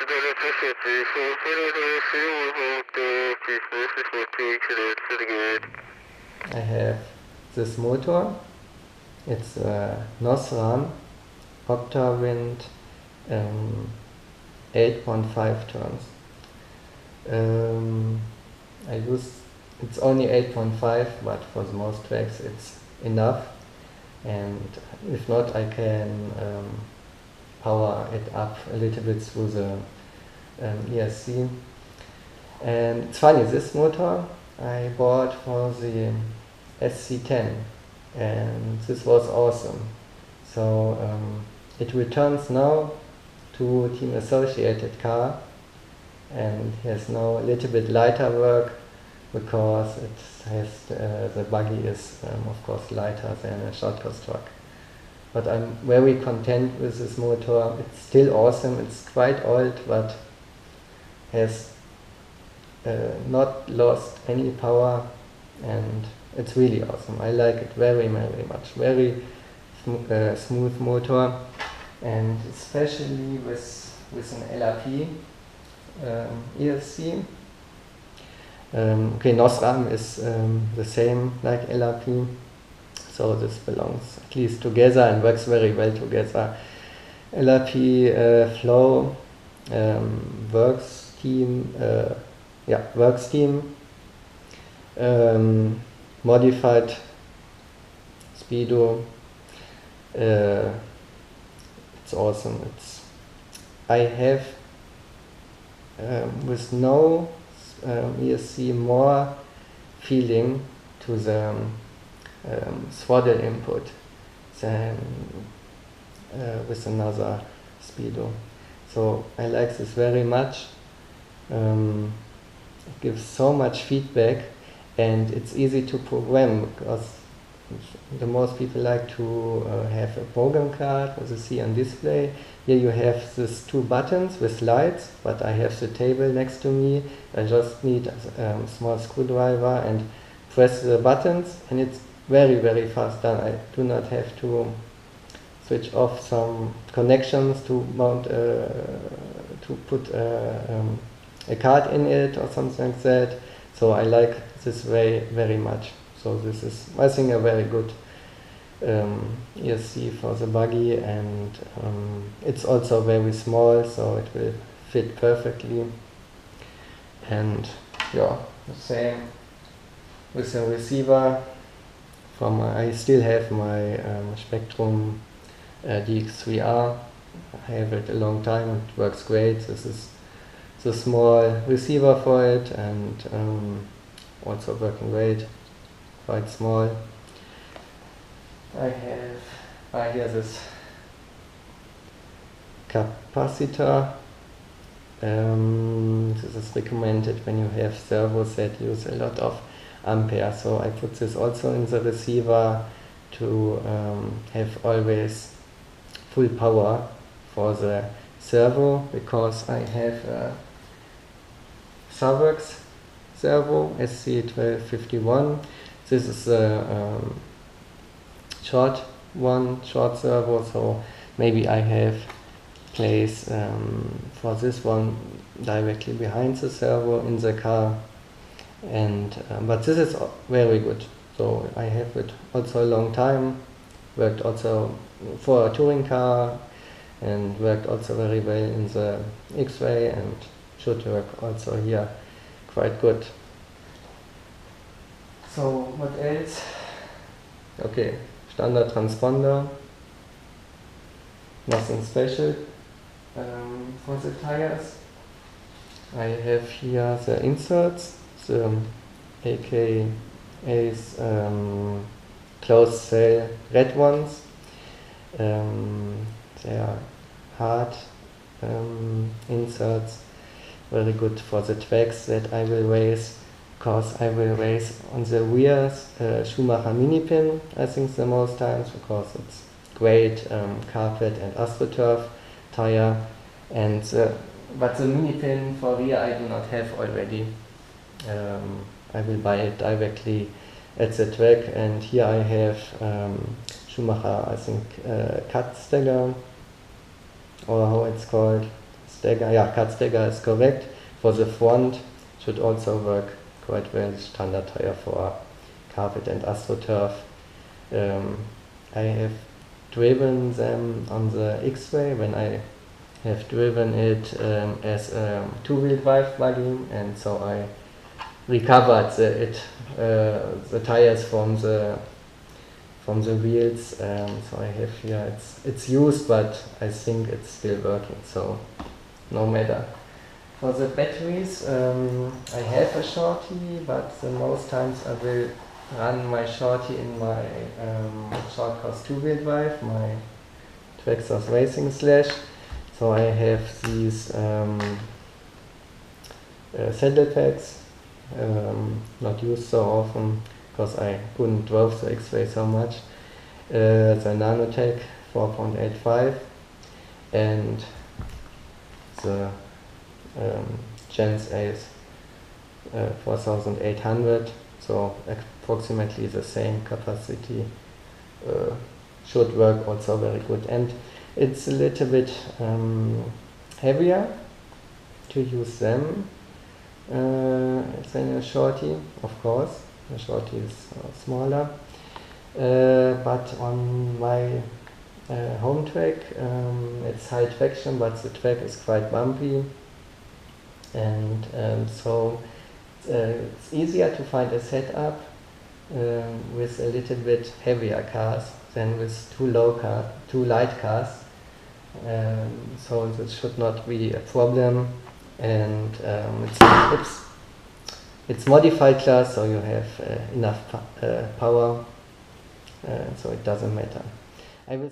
I have this motor. It's a Nosram Octawind 8.5 turns. I use it's only 8.5, but for the most tracks it's enough. And if not, I can power it up a little bit through the ESC. And it's funny, this motor I bought for the SC10, and this was awesome. So it returns now to Team Associated car, and has now a little bit lighter work because it has the buggy is of course lighter than a shortcut truck. But I'm very content with this motor. It's still awesome. It's quite old, but has not lost any power, and it's really awesome. I like it very, very much. Very smooth motor, and especially with an LRP ESC. Okay, Nosram is the same like LRP, so this belongs at least together and works very well together. LRP flow works team, works team, modified speedo. It's awesome. I have with no ESC more feeling to the throttle input than with another speedo. So I like this very much. It gives so much feedback, and it's easy to program because the most people like to have a program card with a C on display. Here you have these two buttons with lights, but I have the table next to me. I just need a small screwdriver and press the buttons, and it's very, very fast done. I do not have to switch off some connections to mount, to put a card in it or something like that. So I like this way very much. So this is, I think, a very good ESC for the buggy, and it's also very small, so it will fit perfectly. And yeah, the same with the receiver. I still have my Spectrum DX3R. I have it a long time. It works great. This is the small receiver for it, and also working great. Quite small. I have here this capacitor. This is recommended when you have servos that use a lot of ampere. So I put this also in the receiver to have always full power for the servo, because I have a Savex servo SC1251. This is a short servo, so maybe I have place for this one directly behind the servo in the car, and but this is very good. So I have it also a long time, worked also for a touring car, and worked also very well in the X-Ray, and should work also here quite good. So what else? Okay, standard transponder, nothing special. For the tires, I have here the inserts, the AKA's closed cell red ones. They are hard inserts, very good for the tracks that I will race, because I will race on the rears Schumacher mini pin, I think the most times, because it's great carpet and AstroTurf tire, and but the mini pin for rear I do not have already. I will buy it directly at the track, and here I have Schumacher, I think Cut Stagger, or how it's called, stagger. Yeah, cut stagger is correct. For the front, should also work quite well. Standard tire for carpet and AstroTurf. I have driven them on the X-Ray when I have driven it as a two-wheel drive buggy, and so I recovered the tires from the wheels. So I have here, it's used, but I think it's still working, so no matter. For the batteries, I have a shorty, but the most times I will run my shorty in my short course two-wheel drive, my Traxxas Racing Slash. So I have these saddle packs, not used so often because I couldn't drive the X-Ray so much. The Nanotech 4.85 and the Gens Ace 4800, so approximately the same capacity, should work also very good. And it's a little bit heavier to use them than a shorty, of course. The shorty is smaller, but on my home track it's high traction, but the track is quite bumpy, and so it's easier to find a setup with a little bit heavier cars than with two light cars. So this should not be a problem, and it's modified class, so you have enough power, so it doesn't matter. I will